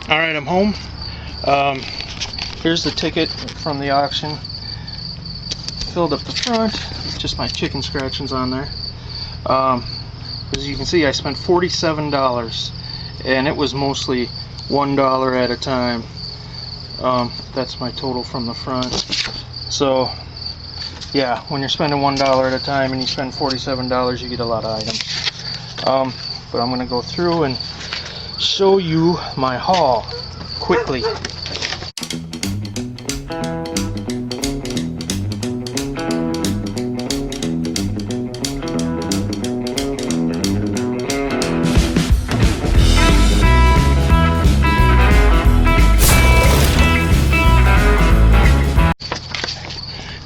Alright, I'm home. Here's the ticket from the auction. Filled up the front, just my chicken scratchings on there. As you can see, I spent $47, and it was mostly $1 at a time. That's my total from the front. So, yeah, when you're spending $1 at a time and you spend $47, you get a lot of items. But I'm going to go through and show you my haul quickly.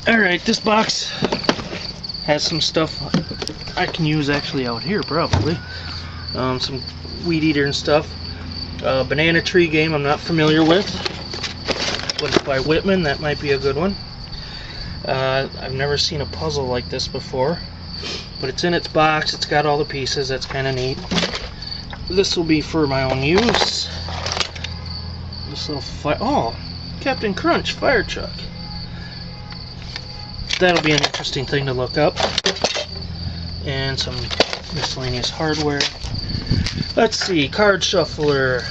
Alright, this box has some stuff I can use actually out here probably. Some weed eater and stuff. Banana tree game I'm not familiar with, but it's by Whitman. That might be a good one. I've never seen a puzzle like this before, but it's in its box. It's got all the pieces. That's kind of neat. This will be for my own use. This little Captain Crunch fire truck. That'll be an interesting thing to look up. And some miscellaneous hardware. Let's see, card shuffler.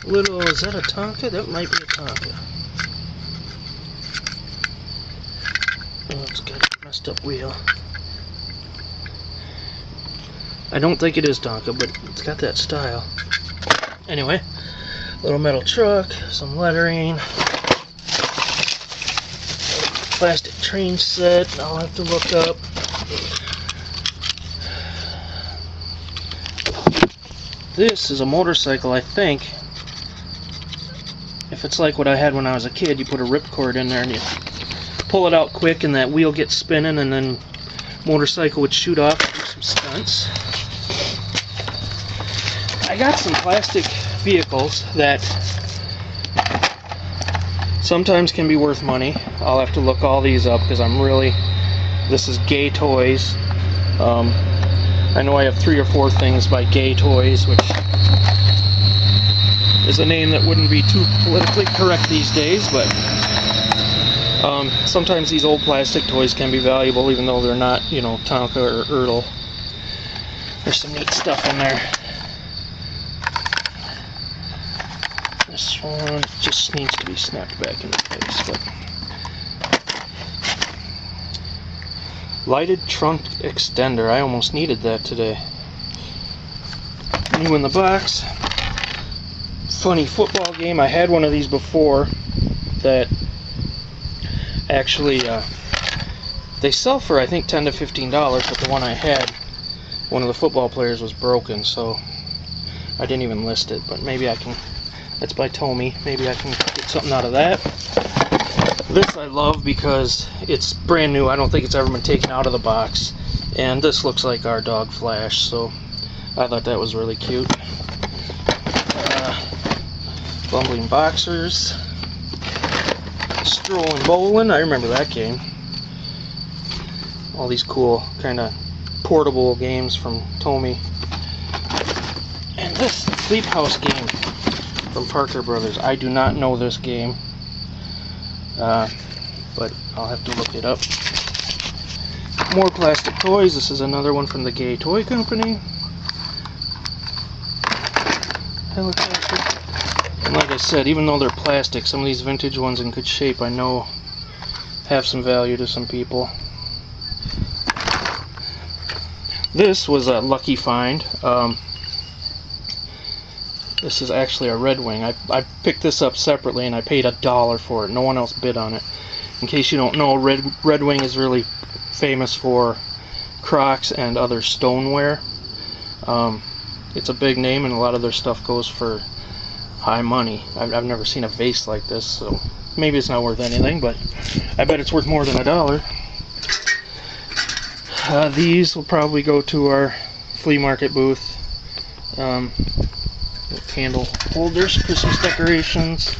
Is that a Tonka? That might be a Tonka. Oh, it's got a messed up wheel. I don't think it is Tonka, but it's got that style. Anyway, little metal truck, some lettering. Plastic train set, I'll have to look up. This is a motorcycle, I think. If it's like what I had when I was a kid, you put a ripcord in there and you pull it out quick and that wheel gets spinning and then motorcycle would shoot off and do some stunts. I got some plastic vehicles that sometimes can be worth money. I'll have to look all these up because this is Gay Toys. I know I have 3 or 4 things by Gay Toys, which is a name that wouldn't be too politically correct these days, but sometimes these old plastic toys can be valuable even though they're not, Tonka or Ertl. There's some neat stuff in there. This one just needs to be snapped back into place. But lighted trunk extender. I almost needed that today. New in the box. Funny football game. I had one of these before that actually they sell for I think $10 to $15, but the one I had, one of the football players was broken, so I didn't even list it. But maybe I can. That's by Tommy. Maybe I can get something out of that. This I love because it's brand new. I don't think it's ever been taken out of the box. And this looks like our dog Flash, so I thought that was really cute. Bumbling Boxers. Strolling Bowling. I remember that game. All these cool kind of portable games from Tommy. And this Sleep House game from Parker Brothers. I do not know this game, but I'll have to look it up. More plastic toys. This is another one from the Gay Toy Company. Helicopter. And like I said, even though they're plastic, some of these vintage ones in good shape I know have some value to some people. This was a lucky find. This is actually a Red Wing. I picked this up separately and I paid $1 for it. No one else bid on it. In case you don't know, Red Wing is really famous for Crocs and other stoneware. It's a big name and a lot of their stuff goes for high money. I've never seen a vase like this, so maybe it's not worth anything, but I bet it's worth more than $1. These will probably go to our flea market booth. Candle holders, Christmas decorations.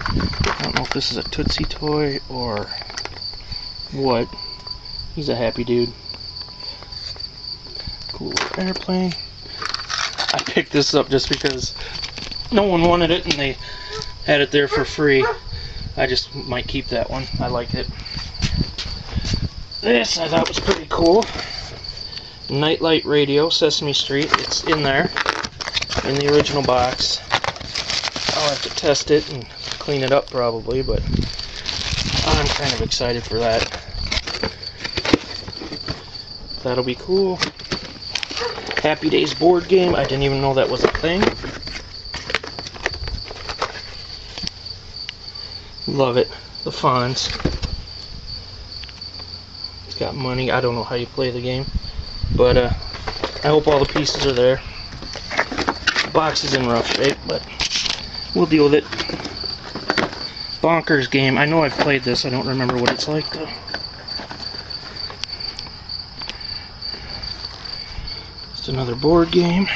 I don't know if this is a Tootsie toy or what. He's a happy dude. Cool little airplane. I picked this up just because no one wanted it and they had it there for free. I just might keep that one. I like it. This I thought was pretty cool. Nightlight radio, Sesame Street. It's in there, in the original box. I'll have to test it and clean it up probably, but I'm kind of excited for that. That'll be cool. Happy Days board game. I didn't even know that was a thing. Love it. The Fonz. It's got money. I don't know how you play the game, but I hope all the pieces are there. The box is in rough shape, but we'll deal with it. Bonkers game. I know I've played this. I don't remember what it's like though. Just another board game.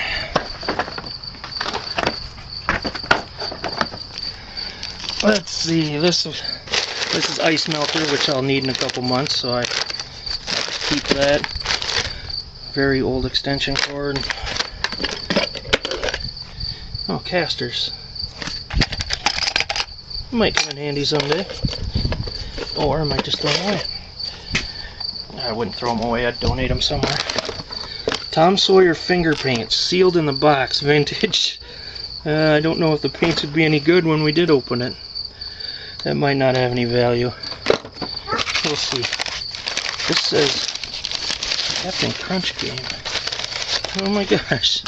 Let's see. This is Ice Melter, which I'll need in a couple months, so I have to keep that. Very old extension cord. Oh, casters. Might come in handy someday. Or I might just throw them away. I wouldn't throw them away, I'd donate them somewhere. Tom Sawyer finger paints, sealed in the box, vintage. I don't know if the paints would be any good when we did open it. That might not have any value. We'll see. This says Captain Crunch game. Oh my gosh.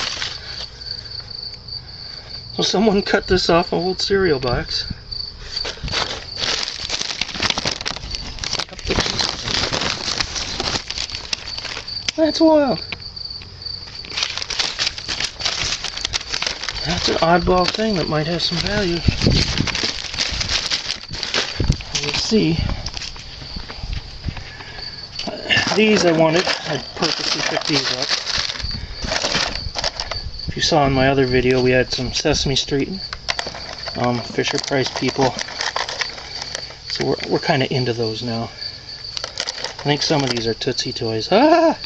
Well, someone cut this off an old cereal box. That's wild. That's an oddball thing that might have some value. We'll see. These I wanted. I purposely picked these up. If you saw in my other video, we had some Sesame Street, Fisher Price people. So we're kind of into those now. I think some of these are Tootsie Toys. Ah!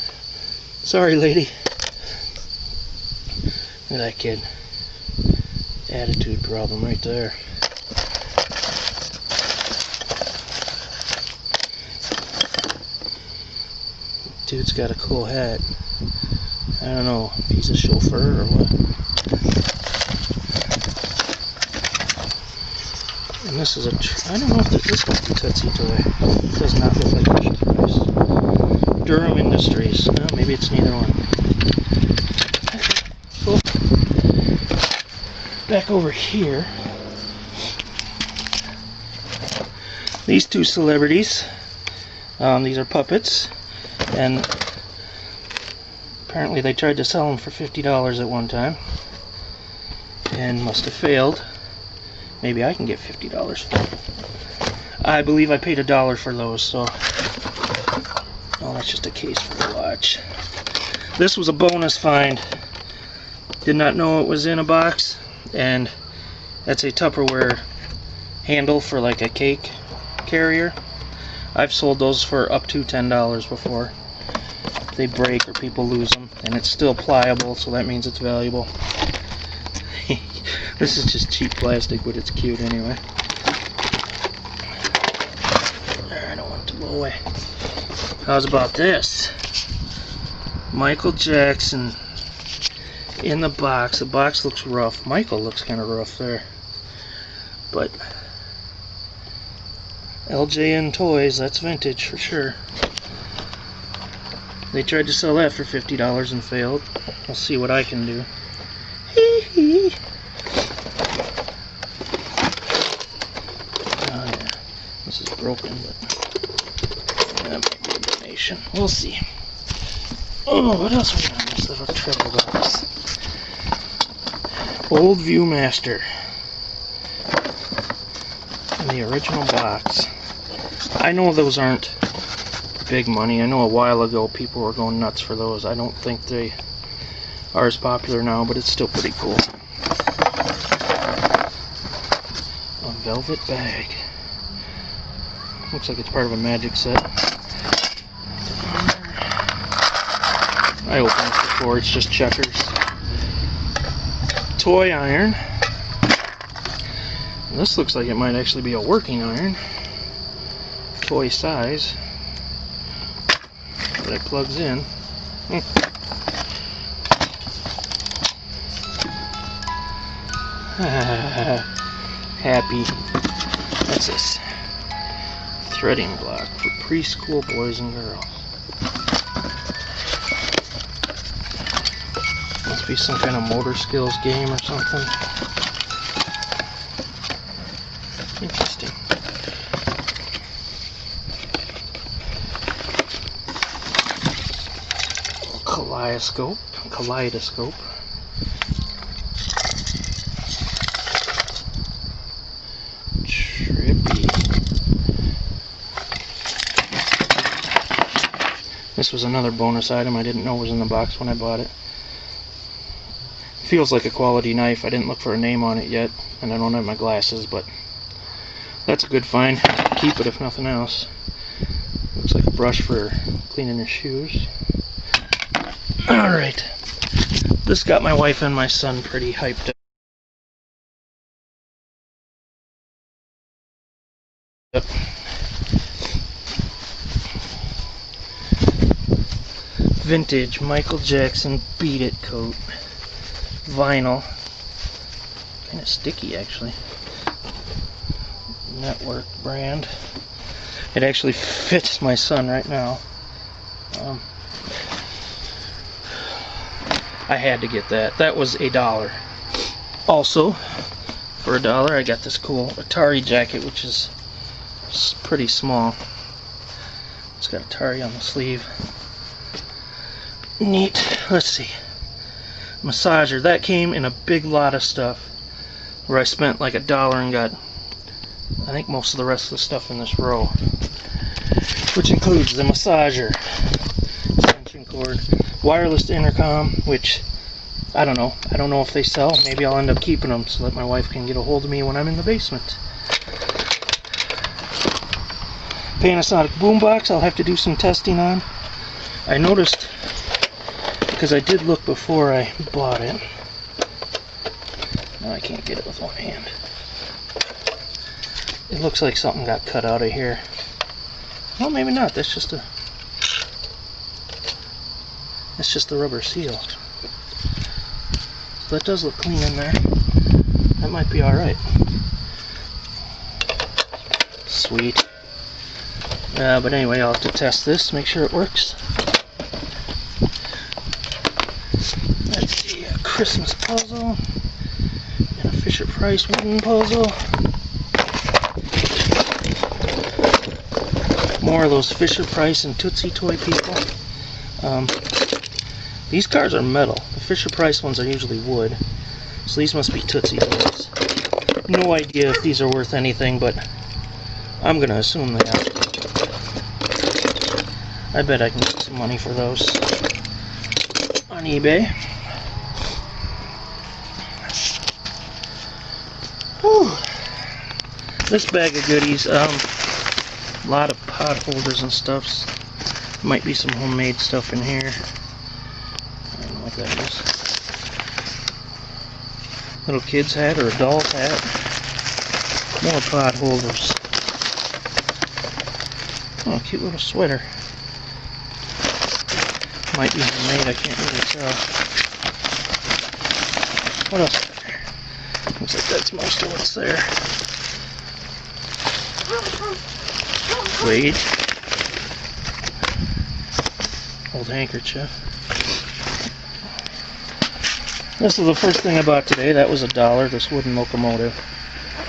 Sorry, lady. Look at that kid. Attitude problem right there. Dude's got a cool hat. I don't know if he's a chauffeur or what. And this is I don't know if this might be Tootsie Toy. It does not look like Fisher Price. Durham Industries. No, maybe it's neither one. Cool. Back over here. These two celebrities. These are puppets. And apparently they tried to sell them for $50 at one time. And must have failed. Maybe I can get $50 for them. I believe I paid $1 for those, so... Oh, that's just a case for the watch. This was a bonus find. Did not know it was in a box. And that's a Tupperware handle for like a cake carrier. I've sold those for up to $10 before. They break or people lose them, and it's still pliable, so that means it's valuable. This is just cheap plastic, but it's cute anyway. I don't want it to blow away. How's about this? Michael Jackson in the box. The box looks rough. Michael looks kind of rough there. But LJN Toys, that's vintage for sure. They tried to sell that for $50 and failed. I'll see what I can do. Hee hee. Oh yeah, this is broken, but that might be a donation. We'll see. Oh, what else we got in this little travel box? Old Viewmaster. In the original box. I know those aren't big money. I know a while ago people were going nuts for those. I don't think they are as popular now, but it's still pretty cool. A velvet bag. Looks like it's part of a magic set. I opened this before, it's just checkers. Toy iron. This looks like it might actually be a working iron. Toy size. But it plugs in. Happy. What's this? Threading block for preschool boys and girls. Must be some kind of motor skills game or something. Interesting. Kaleidoscope. Trippy. This was another bonus item I didn't know was in the box when I bought it. Feels like a quality knife. I didn't look for a name on it yet, and I don't have my glasses, but that's a good find. Keep it if nothing else. Looks like a brush for cleaning your shoes. Alright. This got my wife and my son pretty hyped up. Vintage Michael Jackson Beat It coat. Vinyl. Kind of sticky actually. Network brand. It actually fits my son right now. I had to get that. That was $1. Also, for $1, I got this cool Atari jacket, which is pretty small. It's got Atari on the sleeve. Neat. Let's see. Massager. That came in a big lot of stuff, where I spent like $1 and got, I think, most of the rest of the stuff in this row, which includes the massager, extension cord, wireless intercom, which I don't know if they sell. Maybe I'll end up keeping them so that my wife can get a hold of me when I'm in the basement. Panasonic boombox I'll have to do some testing on. I noticed, because I did look before I bought it. Now I can't get it with one hand. It looks like something got cut out of here. Well, maybe not. That's just a rubber seal. So that does look clean in there. That might be alright. Sweet. But anyway, I'll have to test this, make sure it works. Let's see, a Christmas puzzle and a Fisher-Price wooden puzzle. More of those Fisher-Price and Tootsie Toy people. These cards are metal. The Fisher-Price ones are usually wood. So these must be Tootsie Toys. No idea if these are worth anything, but I'm going to assume they are. I bet I can get some money for those on eBay. Whew. This bag of goodies, a lot of pot holders and stuffs. Might be some homemade stuff in here. I don't know what that is. Little kid's hat or a doll's hat. More pot holders. Oh, cute little sweater. Might be homemade, I can't really tell. What else is there? Looks like that's most of what's there. Wait. Old handkerchief. This is the first thing I bought today. That was $1, this wooden locomotive.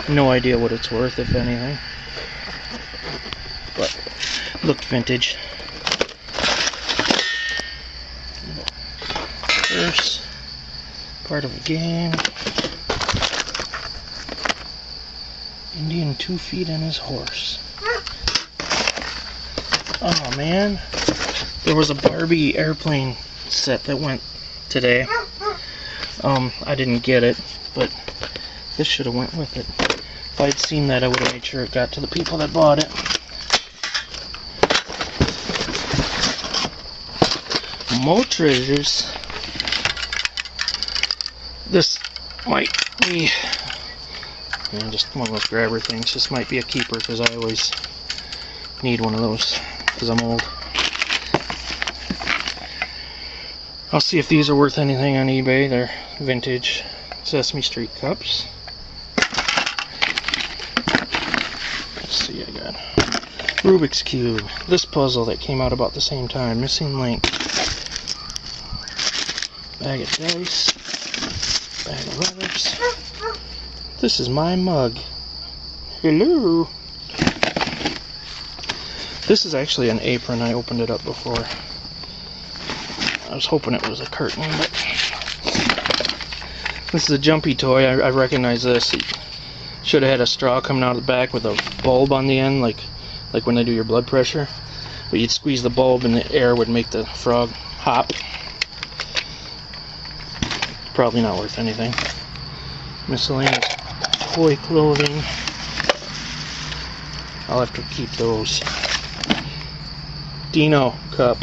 No idea what it's worth, if anything. But looked vintage. Purse. Part of a game. Indian 2 feet and his horse. Oh man. There was a Barbie airplane set that went today. I didn't get it, but this should have went with it. If I'd seen that, I would have made sure it got to the people that bought it. More treasures. This might be And just one of those grabber things. This might be a keeper because I always need one of those because I'm old. I'll see if these are worth anything on eBay. They're vintage Sesame Street cups. Let's see, I got Rubik's Cube. This puzzle that came out about the same time. Missing link. Bag of dice. Bag of letters. This is my mug. Hello. This is actually an apron. I opened it up before. I was hoping it was a curtain, but this is a jumpy toy. I recognize this. It should have had a straw coming out of the back with a bulb on the end, like when they do your blood pressure. But you'd squeeze the bulb and the air would make the frog hop. Probably not worth anything. Miscellaneous toy clothing. I'll have to keep those. Dino cup.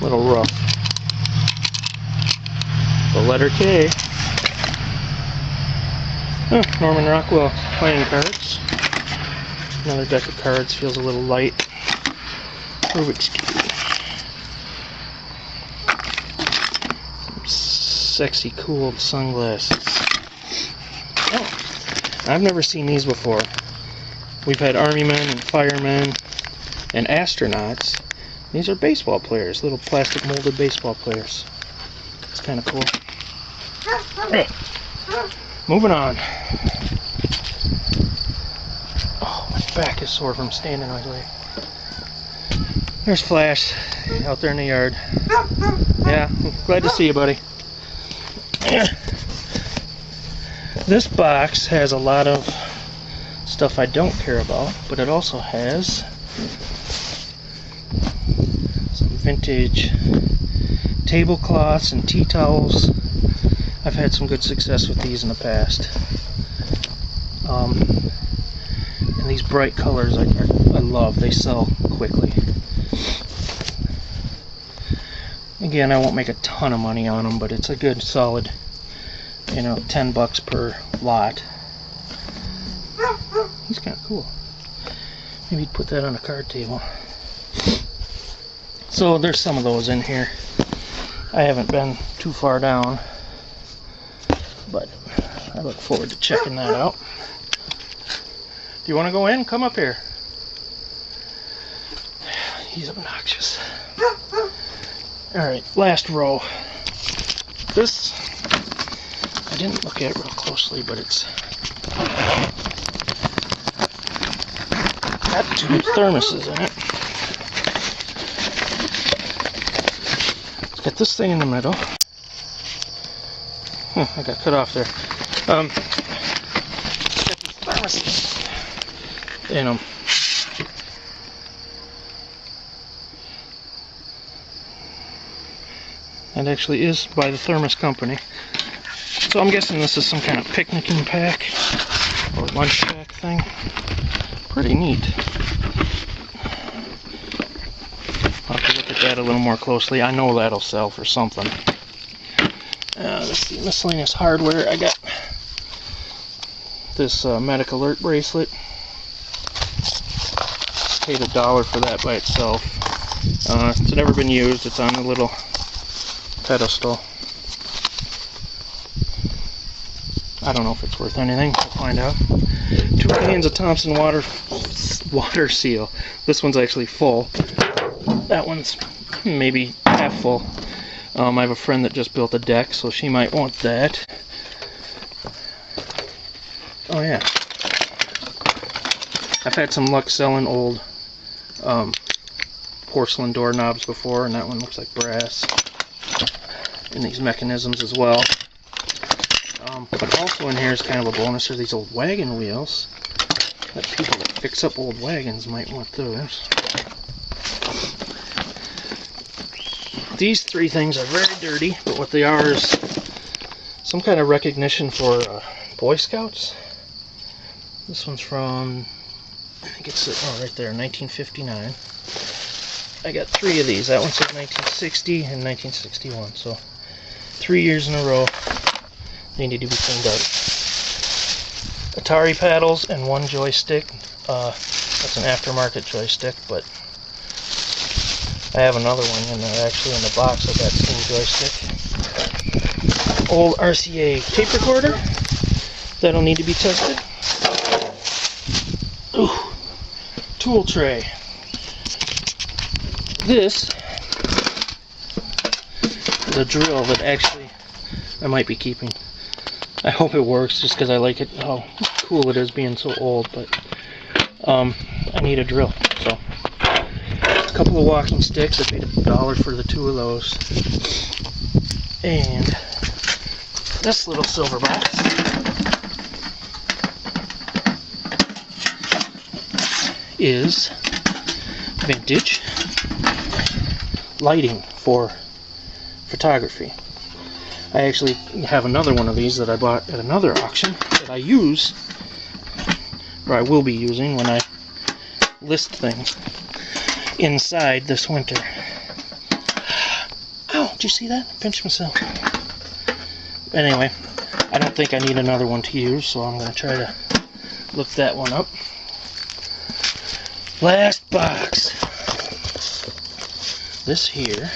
Little rough. The letter K. Oh, Norman Rockwell playing cards. Another deck of cards, feels a little light. Rubik's Cube. Some sexy, cool sunglasses. Oh, I've never seen these before. We've had army men and firemen and astronauts. These are baseball players, little plastic molded baseball players. It's kind of cool. Hey, moving on. Oh, my back is sore from standing all the way. There's Flash out there in the yard. Yeah, I'm glad to see you, buddy. This box has a lot of stuff I don't care about, but it also has some vintage tablecloths and tea towels. I've had some good success with these in the past. And these bright colors I love. They sell quickly. Again, I won't make a ton of money on them, but it's a good solid, you know, $10 per lot. He's kind of cool. Maybe put that on a card table. So there's some of those in here. I haven't been too far down, but I look forward to checking that out. Do you want to go in? Come up here. He's obnoxious. Alright, last row. This, I didn't look at real closely, but it's got two thermoses in it. Let's get this thing in the middle. I got cut off there. Got these thermoses in them. That actually is by the Thermos Company. So I'm guessing this is some kind of picnicking pack or lunch pack thing. Pretty neat. I'll have to look at that a little more closely. I know that'll sell for something. Let's see, miscellaneous hardware. I got this medic alert bracelet. Paid $1 for that by itself. It's never been used. It's on a little pedestal. I don't know if it's worth anything. We'll find out. 2 cans of Thompson water seal. This one's actually full. That one's maybe half full. I have a friend that just built a deck, so she might want that. Oh yeah. I've had some luck selling old porcelain doorknobs before, and that one looks like brass. And these mechanisms as well. But also in here is kind of a bonus. There's these old wagon wheels that people that fix up old wagons might want those. These 3 things are very dirty, but what they are is some kind of recognition for Boy Scouts. This one's from, I think it's, right there, 1959. I got 3 of these. That one says 1960 and 1961, so 3 years in a row they need to be cleaned out. Atari paddles and one joystick. That's an aftermarket joystick, but I have another one in there actually in the box of that same joystick. Old RCA tape recorder that'll need to be tested. Ooh, tool tray. This is a drill that actually I might be keeping. I hope it works just because I like it, how cool it is being so old, but I need a drill. So a couple of walking sticks. I paid $1 for the 2 of those. And this little silver box is vintage lighting for photography. I actually have another one of these that I bought at another auction that I use, or I will be using when I list things inside this winter. Ow, did you see that? I pinched myself. Anyway, I don't think I need another one to use, so I'm going to try to look that one up. Last box. This here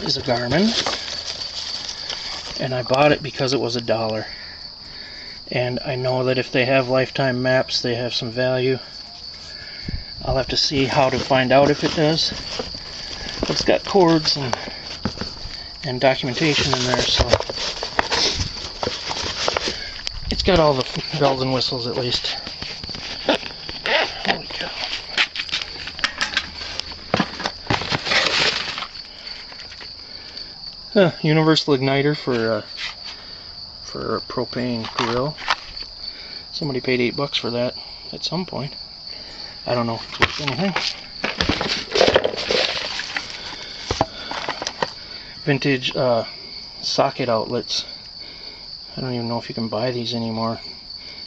is a Garmin, and I bought it because it was $1. And I know that if they have lifetime maps, they have some value. I'll have to see how to find out if it does. But it's got cords and documentation in there, so it's got all the bells and whistles at least. Holy cow. Universal igniter for a propane grill. Somebody paid $8 for that at some point. I don't know if it's worth anything. Vintage socket outlets. I don't even know if you can buy these anymore.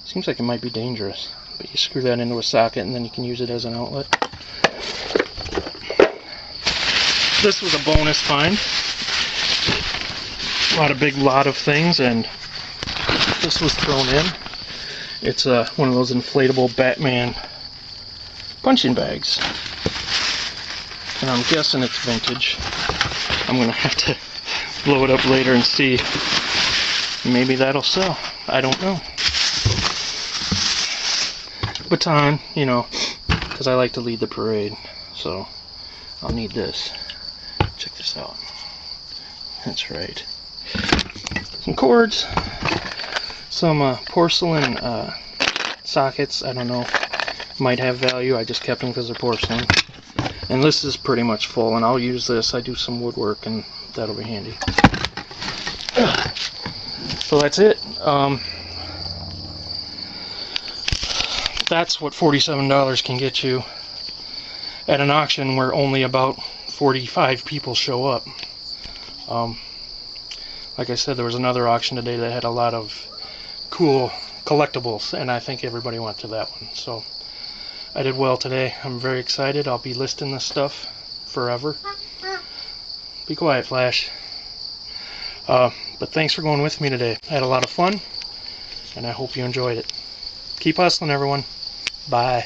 Seems like it might be dangerous, but you screw that into a socket and then you can use it as an outlet. This was a bonus find. A big lot of things, and this was thrown in. It's one of those inflatable Batman punching bags, and I'm guessing it's vintage. I'm gonna have to blow it up later and see. Maybe that'll sell. I don't know. Baton, you know, because I like to lead the parade, so I'll need this. Check this out. That's right. Some cords, some porcelain sockets. I don't know, might have value. I just kept them because they're porcelain. And this is pretty much full, and I'll use this. I do some woodwork, and that'll be handy. So that's it. That's what $47 can get you at an auction where only about 45 people show up. Like I said, there was another auction today that had a lot of cool collectibles, and I think everybody went to that one. So I did well today. I'm very excited. I'll be listing this stuff forever. Be quiet, Flash. But thanks for going with me today. I had a lot of fun, and I hope you enjoyed it. Keep hustling, everyone. Bye.